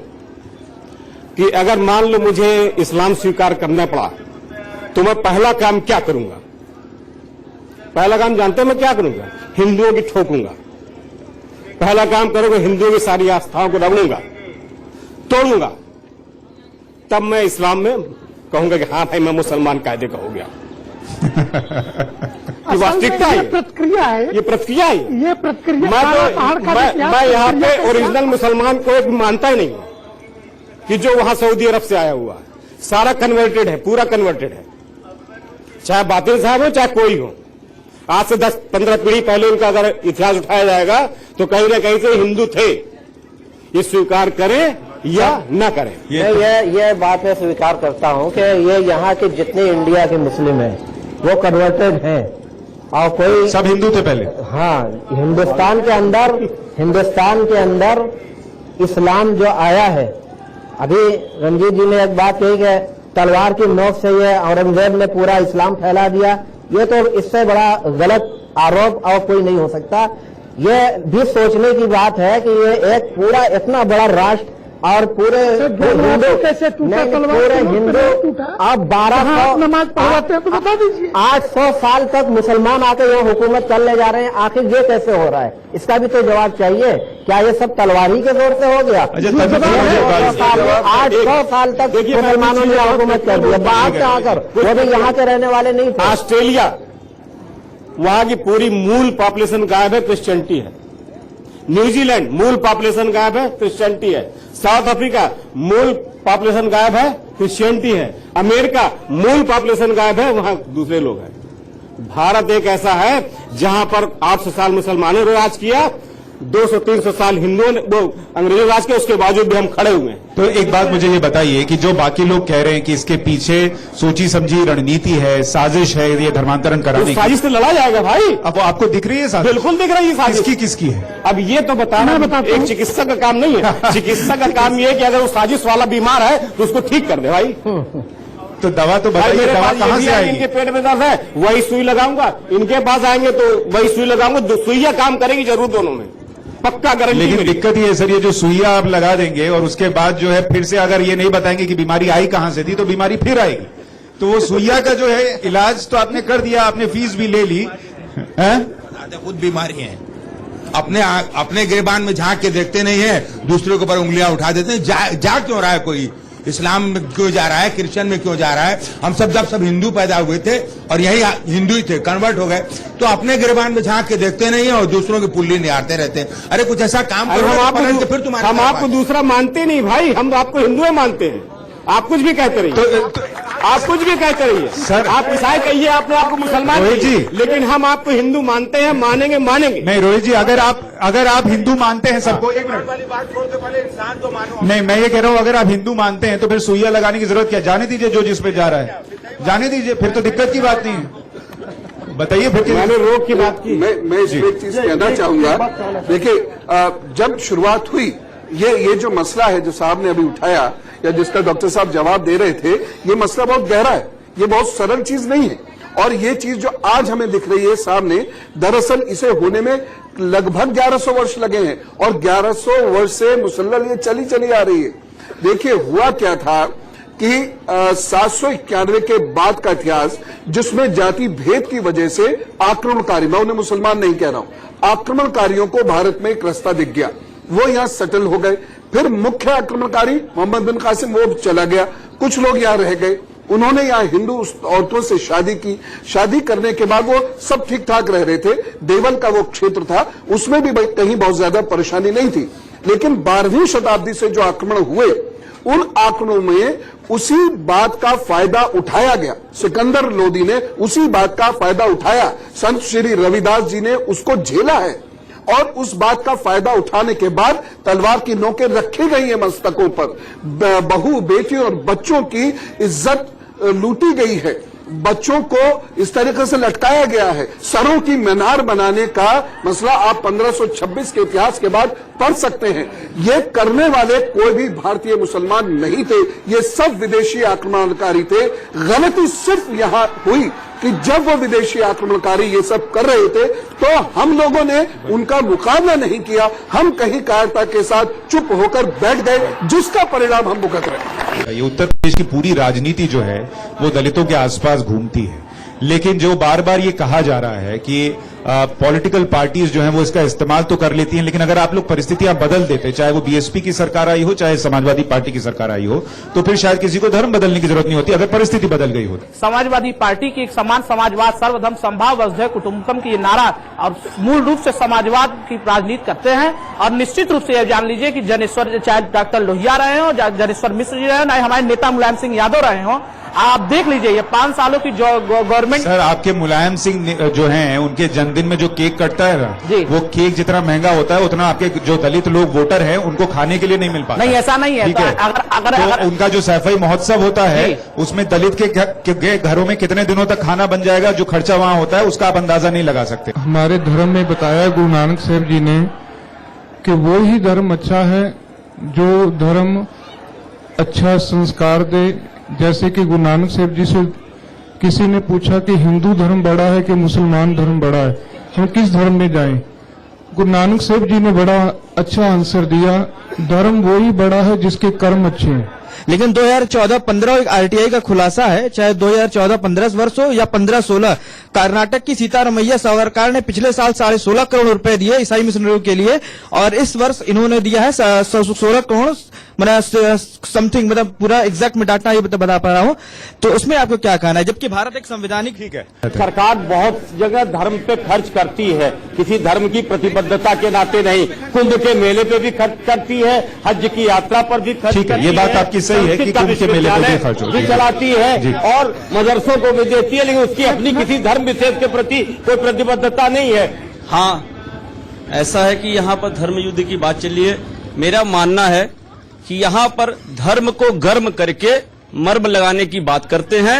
कि अगर मान लो मुझे इस्लाम स्वीकार करना पड़ा तो मैं पहला काम क्या करूंगा? पहला काम जानते हैं मैं क्या करूंगा? हिंदुओं की ठोकूंगा। पहला काम करूंगा, हिंदुओं की सारी आस्थाओं को रगड़ूंगा, तोड़ूंगा। तब मैं इस्लाम में कहूंगा कि हाँ भाई मैं मुसलमान कायदे का हो गया। वास्तविकता है, प्रतिक्रिया है, ये प्रतिक्रिया है, ये प्रतिक्रिया। मैं यहाँ पे ओरिजिनल मुसलमान को एक मानता ही नहीं हूं कि जो वहां सऊदी अरब से आया हुआ है। सारा कन्वर्टेड है, पूरा कन्वर्टेड है, चाहे बातिल साहब हो चाहे कोई हो। आज से 10-15 पीढ़ी पहले उनका अगर इतिहास उठाया जाएगा तो कहीं ना कहीं से हिंदू थे। ये स्वीकार करें या न करें। ये बात मैं स्वीकार करता हूँ कि ये यहाँ के जितने इंडिया के मुस्लिम हैं वो कन्वर्टेड हैं और कोई सब हिंदू थे पहले। हाँ, हिंदुस्तान के अंदर इस्लाम जो आया है, अभी रंजीत जी ने एक बात कही कि तलवार की नोक से ये औरंगजेब ने पूरा इस्लाम फैला दिया, ये तो इससे बड़ा गलत आरोप और कोई नहीं हो सकता। ये भी सोचने की बात है कि ये एक पूरा इतना बड़ा राष्ट्र और पूरे कैसे टूटा? पूरे हिंदू अब 1200 नमाज पढ़वाते हैं तो बता दीजिए। 800 साल तक मुसलमान आके यहाँ हुकूमत कर ले जा रहे हैं, आखिर ये कैसे हो रहा है? इसका भी तो जवाब चाहिए। क्या ये सब तलवारी के जोर से हो गया? 800 साल तक मुसलमानों ने हुकूमत कर दिया, बाहर से आकर, वो भी यहाँ के रहने वाले नहीं थे। ऑस्ट्रेलिया, वहां की पूरी मूल पॉपुलेशन गायब है, क्रिश्चियनिटी है। न्यूजीलैंड मूल पॉपुलेशन गायब है, क्रिश्चियनिटी है। साउथ अफ्रीका मूल पॉपुलेशन गायब है, क्रिश्चियनिटी है। अमेरिका मूल पॉपुलेशन गायब है, वहां दूसरे लोग हैं। भारत एक ऐसा है जहां पर 800 साल मुसलमानों ने राज किया, 200-300 साल हिंदुओं ने, वो अंग्रेजों राज किया, उसके बावजूद भी हम खड़े हुए हैं। तो एक बात मुझे ये बताइए कि जो बाकी लोग कह रहे हैं कि इसके पीछे सोची समझी रणनीति है, साजिश है, ये धर्मांतरण कराने की, साजिश से लड़ा जाएगा भाई। अब वो आपको दिख रही है साजिश? बिल्कुल दिख रही है साजिश। किसकी है? अब ये तो बताना एक चिकित्सक का काम नहीं है। चिकित्सक का काम ये है कि अगर वो साजिश वाला बीमार है तो उसको ठीक कर दे भाई। तो दवा तो बताइए, दवा कहां से आएगी? इनके पेट में दर्द है, वही सुई लगाऊंगा। इनके पास आएंगे तो वही सुई लगाऊंगा। सुइया काम करेगी जरूर दोनों में, पक्का गारंटी। लेकिन दिक्कत ये है सर, ये जो सुइया आप लगा देंगे और उसके बाद जो है फिर से अगर ये नहीं बताएंगे कि बीमारी आई कहां से थी, तो बीमारी फिर आएगी। तो वो सुइया का जो है इलाज तो आपने कर दिया, आपने फीस भी ले ली है? खुद बीमारी है, अपने गिरबान में झांक के देखते नहीं है, दूसरों के ऊपर उंगलियां उठा देते हैं। जा क्यों रहा है कोई? इस्लाम में क्यों जा रहा है? क्रिश्चियन में क्यों जा रहा है? हम जब सब हिंदू पैदा हुए थे और यही हिंदू ही थे, कन्वर्ट हो गए, तो अपने गिरबान में झांक के देखते नहीं है और दूसरों की पुल्ली निहारते रहते हैं। अरे कुछ ऐसा काम करो, हम आपको दूसरा मानते नहीं भाई, हम आपको हिंदू मानते हैं। आप कुछ भी कहते रहिए, आप कुछ भी कहते रहिए सर। आप ईसाई कहिए, आपने आपको मुसलमान रोहित जी, लेकिन हम आपको हिंदू मानते हैं, मानेंगे। नहीं रोहित जी, अगर आप हिंदू मानते हैं सबको, एक मिनट वाली बात छोड़ के पहले इंसान तो मानो। नहीं, मैं ये कह रहा हूं, अगर आप हिंदू मानते हैं तो फिर सुइया लगाने की जरूरत क्या? जाने दीजिए जो जिस पे जा रहा है, जाने दीजिए, फिर तो दिक्कत की बात नहीं है। बताइए फिर। मैंने रोग की बात की। मैं इसमें एक चीज कहना चाहूंगा। देखिए, जब शुरुआत हुई, ये जो मसला है जो साहब ने अभी उठाया या जिसका डॉक्टर साहब जवाब दे रहे थे, ये मसला बहुत गहरा है, ये बहुत सरल चीज नहीं है। और ये चीज जो आज हमें दिख रही है सामने, दरअसल इसे होने में लगभग 1100 वर्ष लगे हैं और 1100 वर्ष से मुसलसल ये चली आ रही है। देखिए हुआ क्या था कि 791 के बाद का इतिहास, जिसमें जाति भेद की वजह से आक्रमणकारी, मैं उन्हें मुसलमान नहीं कह रहा हूं, आक्रमणकारियों को भारत में एक रास्ता दिख गया, वो यहां सेटल हो गए। फिर मुख्य आक्रमणकारी मोहम्मद बिन कासिम वो चला गया, कुछ लोग यहां रह गए, उन्होंने यहाँ हिंदू औरतों से शादी की। शादी करने के बाद वो सब ठीक ठाक रह रहे थे। देवल का वो क्षेत्र था, उसमें भी कहीं बहुत ज्यादा परेशानी नहीं थी। लेकिन 12वीं शताब्दी से जो आक्रमण हुए, उन आक्रमणों में उसी बात का फायदा उठाया गया। सिकंदर लोदी ने उसी बात का फायदा उठाया, संत श्री रविदास जी ने उसको झेला है और उस बात का फायदा उठाने के बाद तलवार की नोकें रखी गई है मस्तकों पर। बहू, बेटी और बच्चों की इज्जत लूटी गई है, बच्चों को इस तरीके से लटकाया गया है। सरों की मीनार बनाने का मसला आप 1526 के इतिहास के बाद पढ़ सकते हैं। ये करने वाले कोई भी भारतीय मुसलमान नहीं थे, ये सब विदेशी आक्रमणकारी थे। गलती सिर्फ यहां हुई कि जब वो विदेशी आक्रमणकारी ये सब कर रहे थे तो हम लोगों ने उनका मुकाबला नहीं किया, हम कहीं कायरता के साथ चुप होकर बैठ गए, जिसका परिणाम हम भुगत रहे हैं। ये उत्तर प्रदेश की पूरी राजनीति जो है वो दलितों के आसपास घूमती है, लेकिन जो बार बार ये कहा जा रहा है कि पॉलिटिकल पार्टीज जो हैं वो इसका इस्तेमाल तो कर लेती हैं, लेकिन अगर आप लोग परिस्थितियां बदल देते, चाहे वो बीएसपी की सरकार आई हो, चाहे समाजवादी पार्टी की सरकार आई हो, तो फिर शायद किसी को धर्म बदलने की जरूरत नहीं होती, अगर परिस्थिति बदल गई हो। समाजवादी पार्टी की एक समान समाजवाद, सर्वधर्म समभाव वसुधैव कुटुंबकम की ये नारा और मूल रूप से समाजवाद की राजनीति करते हैं। और निश्चित रूप से यह जान लीजिए कि जनेश्वर, चाहे डॉक्टर लोहिया रहे हो, जनेश्वर मिश्र जी रहे हो, ना हमारे नेता मुलायम सिंह यादव रहे हो, आप देख लीजिए ये 5 सालों की जो गवर्नमेंट। सर आपके मुलायम सिंह जो हैं उनके जन्मदिन में जो केक कटता है जी। वो केक जितना महंगा होता है उतना आपके जो दलित लोग वोटर हैं उनको खाने के लिए नहीं मिल पाता। नहीं, ऐसा नहीं है। ठीक है। तो उनका जो सैफई महोत्सव होता है उसमें दलित के घरों में कितने दिनों तक खाना बन जाएगा, जो खर्चा वहां होता है उसका आप अंदाजा नहीं लगा सकते। हमारे धर्म में बताया गुरु नानक साहब जी ने कि वो ही धर्म अच्छा है जो धर्म अच्छा संस्कार दे। जैसे कि गुरु नानक साहब जी से किसी ने पूछा कि हिंदू धर्म बड़ा है कि मुसलमान धर्म बड़ा है, हम किस धर्म में जाएं? गुरु नानक साहब जी ने बड़ा अच्छा आंसर दिया, धर्म वही बड़ा है जिसके कर्म अच्छे हैं। लेकिन 2014-15 एक आरटीआई का खुलासा है, चाहे 2014-15 वर्ष हो या 15-16, कर्नाटक की सीतारमैया सरकार ने पिछले साल 16.5 करोड़ रुपए दिए ईसाई मिशनरियों के लिए, और इस वर्ष इन्होंने दिया है 16 करोड़ समथिंग, मतलब पूरा एग्जैक्ट में डाटा ये बता पा रहा हूँ। तो उसमें आपको क्या कहना है, जबकि भारत एक संवैधानिक। ठीक है, सरकार बहुत जगह धर्म पे खर्च करती है, किसी धर्म की प्रतिबद्धता के नाते नहीं। कुंभ के मेले पे भी खर्च करती है, हज की यात्रा पर भी खर्च करती है। ये बात आपकी सही है कि कुंभ के मेले पे भी खर्च होती है, चलाती है और मदरसों को भी देती है, लेकिन उसकी अपनी किसी धर्म विशेष के प्रति कोई प्रतिबद्धता नहीं है। हाँ, ऐसा है कि यहाँ पर धर्म युद्ध की बात चल रही है। मेरा मानना है कि यहाँ पर धर्म को गर्म करके मर्म लगाने की बात करते हैं।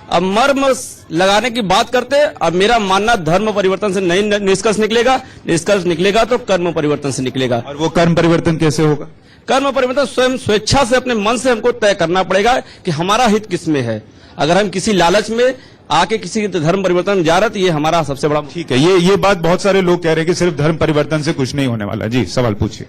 अब मर्म लगाने की बात करते हैं, अब मेरा मानना धर्म परिवर्तन से नहीं निष्कर्ष निकलेगा, निष्कर्ष निकलेगा तो कर्म परिवर्तन से निकलेगा। और वो कर्म परिवर्तन कैसे होगा? कर्म परिवर्तन स्वयं स्वेच्छा से अपने मन से हमको तय करना पड़ेगा कि हमारा हित किसमें है। अगर हम किसी लालच में आके किसी धर्म परिवर्तन में जा रहे तो ये हमारा सबसे बड़ा। ठीक है, ये बात बहुत सारे लोग कह रहे हैं कि सिर्फ धर्म परिवर्तन से कुछ नहीं होने वाला। जी, सवाल पूछिए।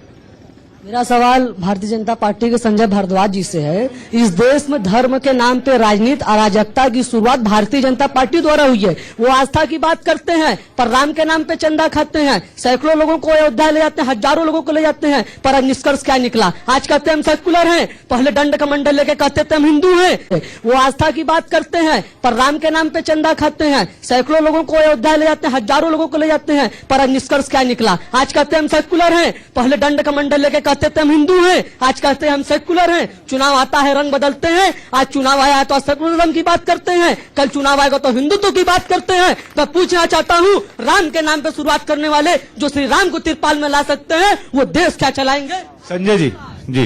मेरा सवाल भारतीय जनता पार्टी के संजय भारद्वाज जी से है। इस देश में धर्म के नाम पे राजनीति अराजकता की शुरुआत भारतीय जनता पार्टी द्वारा हुई है। वो आस्था की बात करते हैं पर राम के नाम पे चंदा खाते हैं, सैकड़ों लोगों को अयोध्या ले जाते हैं, हजारों लोगों को ले जाते हैं, पर निष्कर्ष क्या निकला? आज कहते हैं हम सेकुलर हैं, पहले दंड कमंडल लेके कहते थे हम हिंदू हैं। वो आस्था की बात करते हैं पर राम के नाम पे चंदा खाते हैं, सैकड़ों लोगों को अयोध्या ले जाते हैं, हजारों लोगों को ले जाते हैं, पर निष्कर्ष क्या निकला? आज कहते हैं हम सेकुलर हैं, पहले दंड कमंडल लेके कहते थे हम हिंदू हैं, आज कहते हैं हम सेकुलर हैं। चुनाव आता है रंग बदलते हैं, आज चुनाव आया है तो सेकुलरिज्म की बात करते हैं, कल चुनाव आएगा तो हिंदुत्व की बात करते हैं। मैं पूछना चाहता हूं, राम के नाम पे शुरुआत करने वाले जो श्री राम को तिरपाल में ला सकते हैं वो देश क्या चलाएंगे? संजय जी। जी,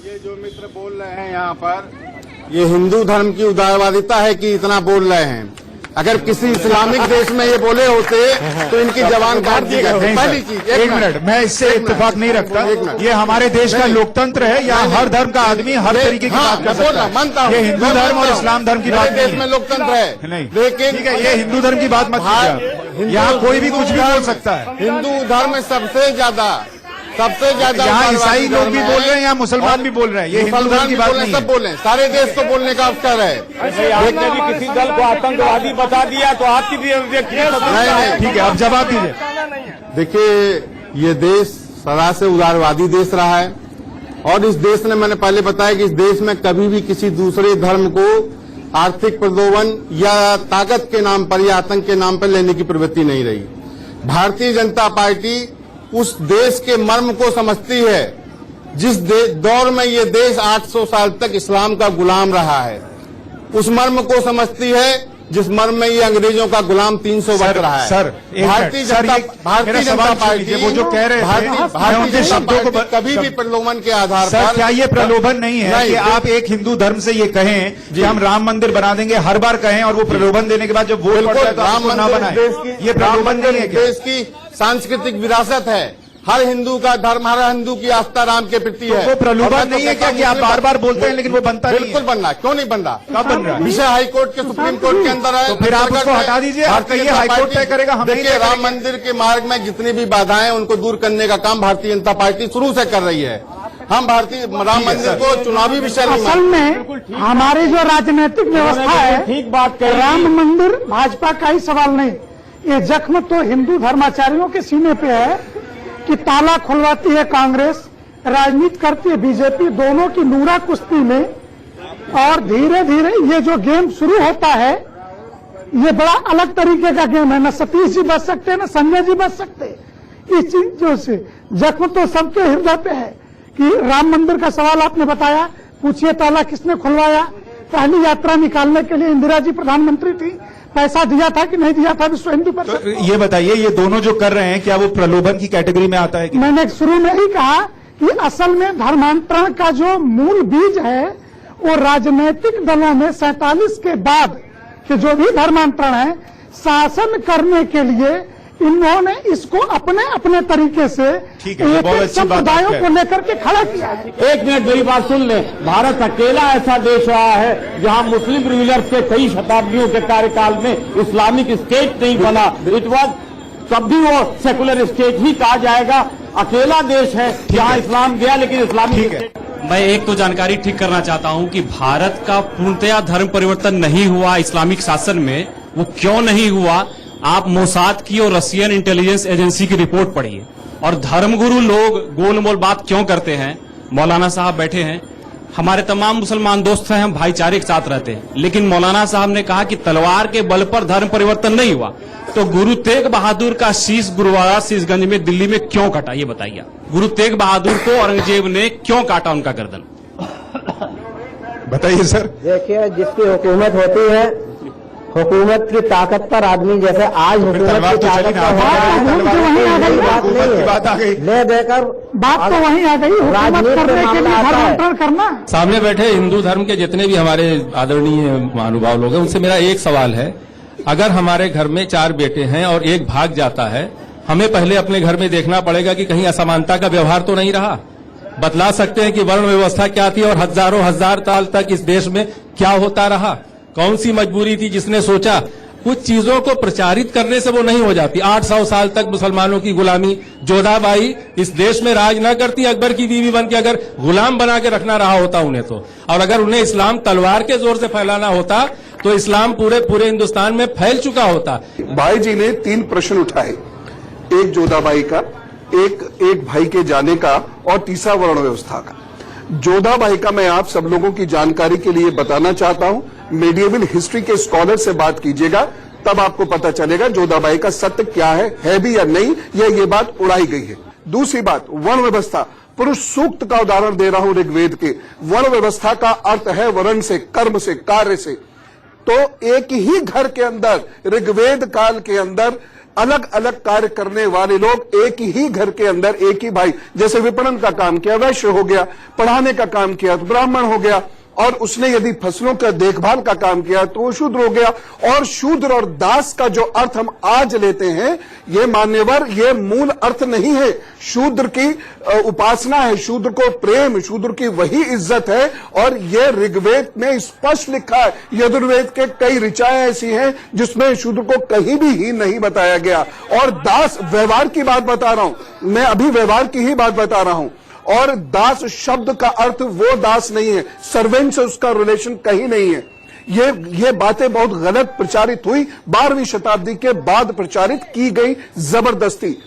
ये जो मित्र बोल रहे हैं यहाँ पर, ये हिंदू धर्म की उदारवादिता है कि इतना बोल रहे हैं। अगर किसी इस्लामिक देश में ये बोले होते तो इनकी जबान काट दी जाती। पहली चीज, एक मिनट, मैं इससे इत्तेफाक नहीं रखता। ये हमारे देश का लोकतंत्र है, यहाँ हर धर्म का आदमी हर तरीके की बात कर सकता है। मानता हूँ, ये हिंदू धर्म और इस्लाम धर्म की बात नहीं है। देश में लोकतंत्र है नहीं, लेकिन ठीक है, ये हिंदू धर्म की बात मत कीजिए। यहाँ कोई भी कुछ भी बोल सकता है। हिंदू धर्म सबसे ज्यादा यहाँ ईसाई लोग भी बोल रहे हैं, यहाँ मुसलमान भी बोल रहे हैं। ये हिंदू धर्म की बात नहीं है। सब बोल रहे हैं, सारे देश को बोलने का अवसर है। आपने भी किसी दल को आतंकवादी बता दिया तो आपकी भी नहीं, ठीक है, अब जवाब दीजिए। देखिए, ये देश सदा से उदारवादी देश रहा है और इस देश ने, मैंने पहले बताया कि इस देश में कभी भी किसी दूसरे धर्म को आर्थिक प्रलोभन या ताकत के नाम पर या आतंक के नाम पर लेने की प्रवृत्ति नहीं रही। भारतीय जनता पार्टी उस देश के मर्म को समझती है जिस दौर में ये देश 800 साल तक इस्लाम का गुलाम रहा है, उस मर्म को समझती है जिस मर्म में ये अंग्रेजों का गुलाम 300 वर्ष रहा है। सर, भारतीय जनता पार्टी, वो जो कह रहे हैं, भारतीय शब्दों को कभी भी प्रलोभन के आधार पर। क्या ये प्रलोभन नहीं है कि आप एक हिंदू धर्म से ये कहें कि हम राम मंदिर बना देंगे, हर बार कहें और वो प्रलोभन देने के बाद जब वोट पड़ता है तो आपको ना बनाए? ये प्रलोभन नहीं है? देश की सांस्कृतिक विरासत है, हर हिंदू का धर्म, हर हिंदू की आस्था राम के प्रति है। वो प्रलोभन नहीं है क्या कि आप बार बार बोलते हैं लेकिन वो बनता नहीं है? बिल्कुल बनना, क्यों नहीं बन रहा? कब बन रहा है? विषय हाईकोर्ट के, सुप्रीम कोर्ट के अंदर है। तो फिर आप उसको हटा दीजिए, आप कहिए हाईकोर्ट तय करेगा, हम नहीं। देखिए, राम मंदिर के मार्ग में जितनी भी बाधाएं उनको दूर करने का काम भारतीय जनता पार्टी शुरू से कर रही है। हम भारतीय राम मंदिर को चुनावी विषय नहीं असल में हमारी जो राजनीतिक व्यवस्था है, ठीक बात कर, राम मंदिर भाजपा का ही सवाल नहीं, ये जख्म तो हिंदू धर्माचार्यों के सीने पे है कि ताला खुलवाती है कांग्रेस, राजनीति करती है बीजेपी, दोनों की नूरा कुश्ती में। और धीरे धीरे ये जो गेम शुरू होता है, ये बड़ा अलग तरीके का गेम है। न सतीश जी बच सकते, न संजय जी बच सकते। इस चीजों से जख्म तो सबके हृदय पे है कि राम मंदिर का सवाल आपने बताया, पूछिए ताला किसने खुलवाया, पहली यात्रा निकालने के लिए इंदिरा जी प्रधानमंत्री थी, पैसा दिया था कि नहीं दिया था विश्व हिंदू परिषद? तो ये बताइए, ये दोनों जो कर रहे हैं क्या वो प्रलोभन की कैटेगरी में आता है कि? मैंने शुरू में ही कहा कि असल में धर्मांतरण का जो मूल बीज है वो राजनीतिक दलों में 47 के बाद के जो भी धर्मांतरण है, शासन करने के लिए इन्होंने इसको अपने अपने तरीके से ठीक है, बहुत अच्छी बात समुदायों है। को लेकर के खड़ा किया है। एक मिनट मेरी बात सुन ले। भारत अकेला ऐसा देश रहा है जहां मुस्लिम रूलर्स के कई शताब्दियों के कार्यकाल में इस्लामिक स्टेट नहीं बना। इट वॉज, तब भी वो सेकुलर स्टेट ही कहा जाएगा। अकेला देश है जहां इस्लाम गया, लेकिन इस्लामिक स्टेट। मैं एक तो जानकारी ठीक करना चाहता हूं कि भारत का पूर्णतया धर्म परिवर्तन नहीं हुआ इस्लामिक शासन में। वो क्यों नहीं हुआ, आप मोसाद की और रशियन इंटेलिजेंस एजेंसी की रिपोर्ट पढ़िए। और धर्मगुरु लोग गोलमोल बात क्यों करते हैं? मौलाना साहब बैठे हैं, हमारे तमाम मुसलमान दोस्त हैं, हम भाईचारे के साथ रहते हैं, लेकिन मौलाना साहब ने कहा कि तलवार के बल पर धर्म परिवर्तन नहीं हुआ। तो गुरु तेग बहादुर का शीश गुरुद्वारा शीशगंज में दिल्ली में क्यों कटा, ये बताइए। गुरु तेग बहादुर को औरंगजेब ने क्यों काटा उनका गर्दन, बताइए सर। देखिए, जिसकी हुकूमत होती है, हुकूमत की ताकत पर आदमी, जैसे आज हुकूमत की ताकत पर बात आ गई, ले देकर बात तो वहीं आ गई, हुकूमत करने के लिए धर्मांतरण करना। सामने बैठे हिंदू धर्म के जितने भी हमारे आदरणीय महानुभाव लोग हैं, उनसे मेरा एक सवाल है। अगर हमारे घर में 4 बेटे हैं और एक भाग जाता है, हमें पहले अपने घर में देखना पड़ेगा कि कहीं असमानता का व्यवहार तो नहीं रहा। बतला सकते हैं कि वर्ण व्यवस्था क्या थी और हजारों हजार साल तक इस देश में क्या होता रहा? कौन सी मजबूरी थी जिसने सोचा? कुछ चीजों को प्रचारित करने से वो नहीं हो जाती। 800 साल तक मुसलमानों की गुलामी, जोधाबाई इस देश में राज न करती, अकबर की बीवी बन के अगर गुलाम बना के रखना रहा होता उन्हें तो, और अगर उन्हें इस्लाम तलवार के जोर से फैलाना होता तो इस्लाम पूरे हिंदुस्तान में फैल चुका होता। भाई जी ने 3 प्रश्न उठाए, एक जोधाबाई का, एक भाई के जाने का और तीसरा वर्ण व्यवस्था का। जोधाबाई का मैं आप सब लोगों की जानकारी के लिए बताना चाहता हूं, मेडिएवल हिस्ट्री के स्कॉलर से बात कीजिएगा, तब आपको पता चलेगा जोधाबाई का सत्य क्या है भी या नहीं, ये बात उड़ाई गई है। दूसरी बात, वर्ण व्यवस्था, पुरुष सूक्त का उदाहरण दे रहा हूं ऋग्वेद के। वर्ण व्यवस्था का अर्थ है वर्ण से, कर्म से, कार्य से। तो एक ही घर के अंदर, ऋग्वेद काल के अंदर अलग अलग कार्य करने वाले लोग एक ही घर के अंदर, एक ही भाई, जैसे विपणन का काम किया वैश्य हो गया, पढ़ाने का काम किया तो ब्राह्मण हो गया, और उसने यदि फसलों का देखभाल का काम किया तो वो शूद्र हो गया। और शूद्र और दास का जो अर्थ हम आज लेते हैं, ये मान्यवर, ये मूल अर्थ नहीं है। शूद्र की उपासना है, शूद्र को प्रेम, शूद्र की वही इज्जत है, और ये ऋग्वेद में स्पष्ट लिखा है। यजुर्वेद के कई ऋचाएं ऐसी हैं जिसमें शूद्र को कहीं भी ही नहीं बताया गया। और दास, व्यवहार की बात बता रहा हूं मैं, अभी व्यवहार की ही बात बता रहा हूं। और दास शब्द का अर्थ वो दास नहीं है, सर्वेंट से उसका रिलेशन कहीं नहीं है। ये बातें बहुत गलत प्रचारित हुई, 12वीं शताब्दी के बाद प्रचारित की गई। जबरदस्ती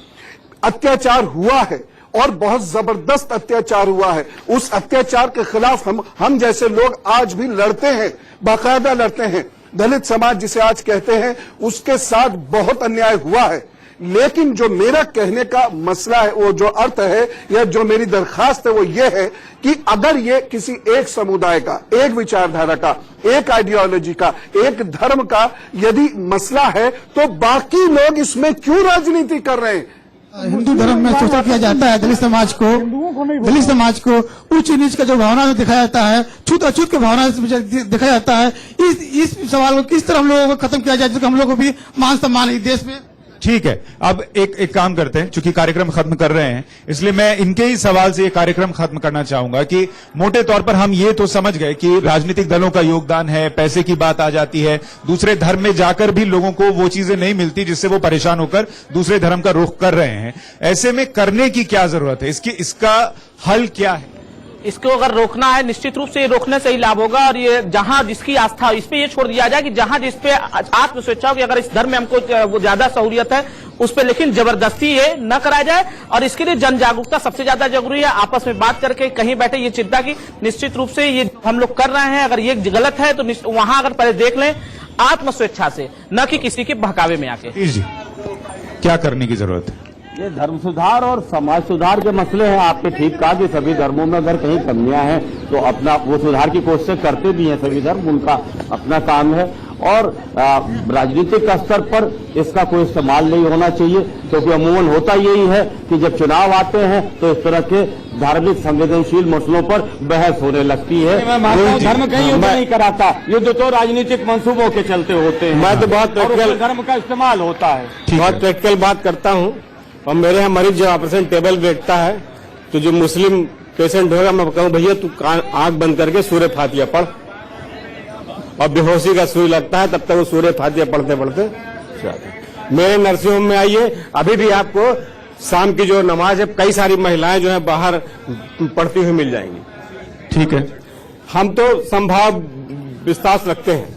अत्याचार हुआ है और बहुत जबरदस्त अत्याचार हुआ है। उस अत्याचार के खिलाफ हम जैसे लोग आज भी लड़ते हैं, बाकायदा लड़ते हैं। दलित समाज जिसे आज कहते हैं, उसके साथ बहुत अन्याय हुआ है। लेकिन जो मेरा कहने का मसला है, वो जो अर्थ है या जो मेरी दरखास्त है, वो ये है कि अगर ये किसी एक समुदाय का, एक विचारधारा का, एक आइडियोलॉजी का, एक धर्म का यदि मसला है, तो बाकी लोग इसमें क्यों राजनीति कर रहे हैं? हिंदू धर्म में शोषण किया जाता है दलित समाज को उच्च नीच का जो भावना दिखाया जाता है, छूत अछूत की भावना दिखाया जाता है। इस सवाल को किस तरह हम लोगों को खत्म किया जाए, जिसको हम लोग को भी मान सम्मान इस देश में। ठीक है, अब एक काम करते हैं, चूंकि कार्यक्रम खत्म कर रहे हैं, इसलिए मैं इनके ही सवाल से ये कार्यक्रम खत्म करना चाहूंगा कि मोटे तौर पर हम ये तो समझ गए कि राजनीतिक दलों का योगदान है, पैसे की बात आ जाती है, दूसरे धर्म में जाकर भी लोगों को वो चीजें नहीं मिलती जिससे वो परेशान होकर दूसरे धर्म का रुख कर रहे हैं। ऐसे में करने की क्या जरूरत है, इसका हल क्या है? इसको अगर रोकना है, निश्चित रूप से ये रोकने से ही लाभ होगा। और ये जहां जिसकी आस्था, इस पे ये छोड़ दिया जाए कि जहां जिस पे आत्म स्वेच्छा हो कि अगर इस धर्म में हमको ज्यादा सहूलियत है उस पे, लेकिन जबरदस्ती ये न कराया जाए। और इसके लिए जन जागरूकता सबसे ज्यादा जरूरी है। आपस में बात करके कहीं बैठे ये चिंता की, निश्चित रूप से ये हम लोग कर रहे हैं, अगर ये गलत है तो वहां अगर पहले देख लें आत्म स्वेच्छा से, न कि किसी के बहकावे में आके। जी, क्या करने की जरूरत है? ये धर्म सुधार और समाज सुधार के मसले हैं। आपने ठीक कहा कि सभी धर्मों में अगर कहीं कमियां हैं तो अपना वो सुधार की कोशिश करते भी हैं सभी धर्म, उनका अपना काम है। और राजनीतिक स्तर पर इसका कोई इस्तेमाल नहीं होना चाहिए, क्योंकि अमूमन होता यही है कि जब चुनाव आते हैं तो इस तरह के धार्मिक संवेदनशील मसलों पर बहस होने लगती है। मैं मानता हूं धर्म कहीं युद्ध नहीं कराता, युद्ध तो राजनीतिक मंसूबों के चलते होते हैं। मैं तो बहुत प्रैक्टिकल धर्म का इस्तेमाल होता है, बहुत प्रैक्टिकल बात करता हूँ। और मेरे यहाँ मरीज जो ऑपरेशन टेबल बैठता है तो जो मुस्लिम पेशेंट होगा, मैं कहूँ भैया तू आंख बंद करके सूर्य फातिहा पढ़, और बेहोशी का सुई लगता है तब तक वो सूर्य फातिहा पढ़ते पढ़ते मेरे नर्सिंग होम में आइए। अभी भी आपको शाम की जो नमाज है कई सारी महिलाएं जो है बाहर पढ़ती हुई मिल जाएंगी। ठीक है, हम तो संभाव विश्वास रखते हैं,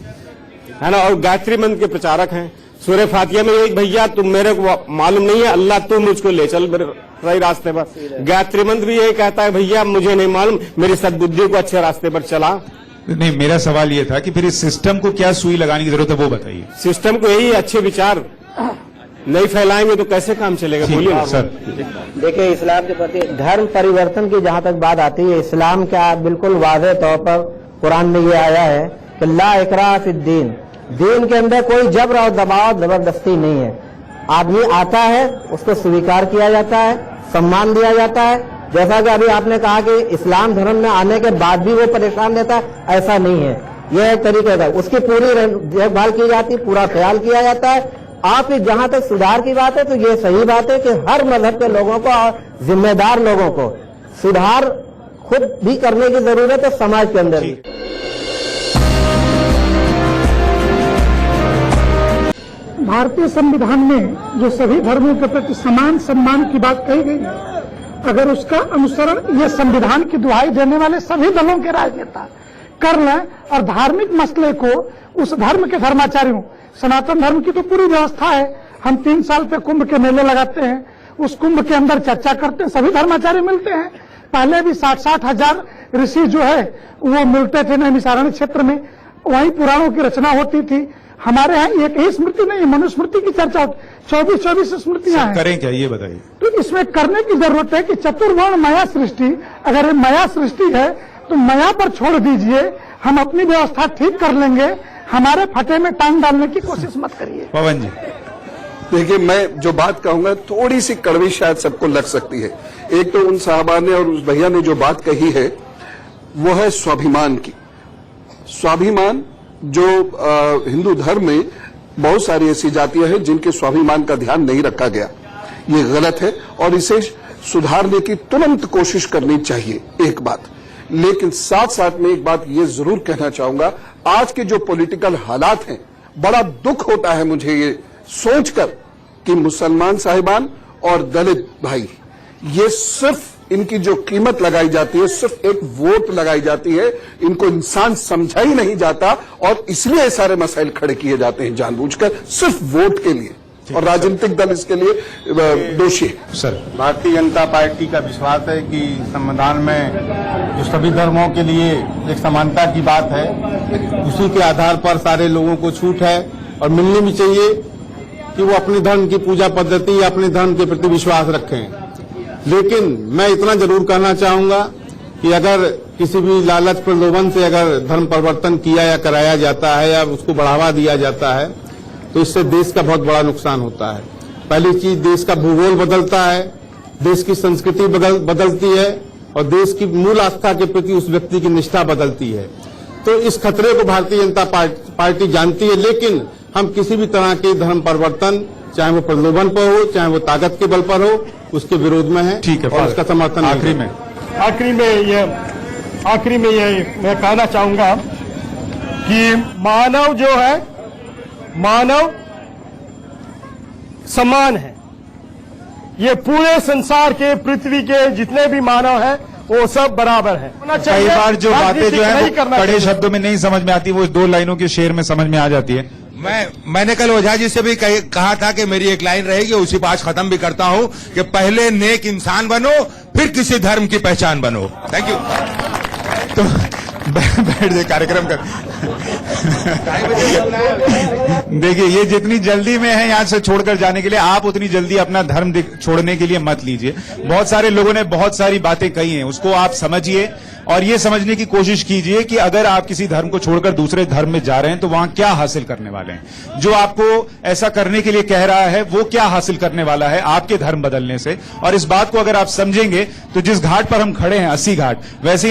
है ना, और गायत्री मंत्र के प्रचारक हैं। सूर्य फातिहा में एक भैया तुम मेरे को मालूम नहीं है, अल्लाह तू मुझको ले चल मेरे सही रास्ते पर। गायत्री मंत्र भी यही कहता है भैया मुझे नहीं मालूम, मेरी सद्बुद्धि को अच्छे रास्ते पर चला। नहीं, मेरा सवाल ये था कि फिर इस सिस्टम को क्या सुई लगाने की जरूरत है, वो बताइए। सिस्टम को यही अच्छे विचार नहीं फैलाएंगे तो कैसे काम चलेगा, बोलिए सर। देखिए, इस्लाम के प्रति धर्म परिवर्तन की जहाँ तक बात आती है, इस्लाम का बिल्कुल वाज़ेह तौर पर कुरान में ये आया है कि ला इकराह फिद्दीन, दीन के अंदर कोई जबर और दबाव जबरदस्ती नहीं है। आदमी आता है, उसको स्वीकार किया जाता है, सम्मान दिया जाता है। जैसा कि अभी आपने कहा कि इस्लाम धर्म में आने के बाद भी वो परेशान रहता है, ऐसा नहीं है। यह एक तरीके का उसकी पूरी देखभाल की जाती है, पूरा ख्याल किया जाता है। आप जहां तक सुधार की बात है तो ये सही बात है कि हर मजहब के लोगों को और जिम्मेदार लोगों को सुधार खुद भी करने की जरूरत है, समाज के अंदर भी। भारतीय संविधान में जो सभी धर्मों के प्रति समान सम्मान की बात कही गई है, अगर उसका अनुसरण ये संविधान की दुहाई देने वाले सभी दलों के राजनेता कर लें और धार्मिक मसले को उस धर्म के धर्माचार्यों, सनातन धर्म की तो पूरी व्यवस्था है, हम 3 साल पे कुंभ के मेले लगाते हैं, उस कुंभ के अंदर चर्चा करते हैं, सभी धर्माचार्य मिलते हैं। पहले भी 60-60 हजार ऋषि जो है वो मिलते थे नैमिषारण्य क्षेत्र में, वहीं पुराणों की रचना होती थी। हमारे यहाँ एक ही स्मृति नहीं, मनुस्मृति की चर्चा होती, 24 स्मृतियां हैं। करें क्या, ये बताइए। तो इसमें करने की जरूरत है कि चतुर्वर्ण माया सृष्टि, अगर ये माया सृष्टि है तो माया पर छोड़ दीजिए, हम अपनी व्यवस्था ठीक कर लेंगे, हमारे फटे में टांग डालने की कोशिश मत करिए। पवन जी, देखिए, मैं जो बात कहूंगा थोड़ी सी कड़वी शायद सबको लग सकती है। एक तो उन साहबा ने और उस भैया ने जो बात कही है वो है स्वाभिमान की। स्वाभिमान जो हिंदू धर्म में बहुत सारी ऐसी जातियां हैं जिनके स्वाभिमान का ध्यान नहीं रखा गया, ये गलत है और इसे सुधारने की तुरंत कोशिश करनी चाहिए, एक बात। लेकिन साथ साथ में एक बात ये जरूर कहना चाहूंगा, आज के जो पॉलिटिकल हालात हैं, बड़ा दुख होता है मुझे ये सोचकर कि मुसलमान साहिबान और दलित भाई, ये सिर्फ इनकी जो कीमत लगाई जाती है, सिर्फ एक वोट लगाई जाती है, इनको इंसान समझा ही नहीं जाता और इसलिए सारे मसाइल खड़े किए जाते हैं जानबूझकर, सिर्फ वोट के लिए, और राजनीतिक दल इसके लिए दोषी है। सर, भारतीय जनता पार्टी का विश्वास है कि संविधान में जो सभी धर्मों के लिए एक समानता की बात है, उसी के आधार पर सारे लोगों को छूट है और मिलनी भी चाहिए कि वो अपने धर्म की पूजा पद्धति या अपने धर्म के प्रति विश्वास रखें। लेकिन मैं इतना जरूर कहना चाहूंगा कि अगर किसी भी लालच प्रलोभन से अगर धर्म परिवर्तन किया या कराया जाता है या उसको बढ़ावा दिया जाता है तो इससे देश का बहुत बड़ा नुकसान होता है। पहली चीज, देश का भूगोल बदलता है, देश की संस्कृति बदलती है और देश की मूल आस्था के प्रति उस व्यक्ति की निष्ठा बदलती है। तो इस खतरे को भारतीय जनता पार्टी जानती है, लेकिन हम किसी भी तरह के धर्म परिवर्तन, चाहे वो प्रलोभन पर हो, चाहे वो ताकत के बल पर हो, उसके विरोध में है। ठीक है, और उसका समर्थन आखिरी में ये मैं कहना चाहूंगा कि मानव जो है, मानव समान है। ये पूरे संसार के, पृथ्वी के जितने भी मानव हैं वो सब बराबर है। कई बार जो बातें जो है कड़े शब्दों में नहीं समझ में आती, वो 2 लाइनों के शेर में समझ में आ जाती है। मैंने कल ओझा जी से भी कहा था कि मेरी एक लाइन रहेगी, उसी पर आज खत्म भी करता हूं कि पहले नेक इंसान बनो, फिर किसी धर्म की पहचान बनो। Thank you. बैठ जाए कार्यक्रम का। देखिए, ये जितनी जल्दी में है यहाँ से छोड़कर जाने के लिए, आप उतनी जल्दी अपना धर्म छोड़ने के लिए मत लीजिए। बहुत सारे लोगों ने बहुत सारी बातें कही हैं, उसको आप समझिए और ये समझने की कोशिश कीजिए कि अगर आप किसी धर्म को छोड़कर दूसरे धर्म में जा रहे हैं तो वहां क्या हासिल करने वाले हैं। जो आपको ऐसा करने के लिए कह रहा है वो क्या हासिल करने वाला है आपके धर्म बदलने से। और इस बात को अगर आप समझेंगे तो जिस घाट पर हम खड़े हैं, 80 घाट, वैसे ही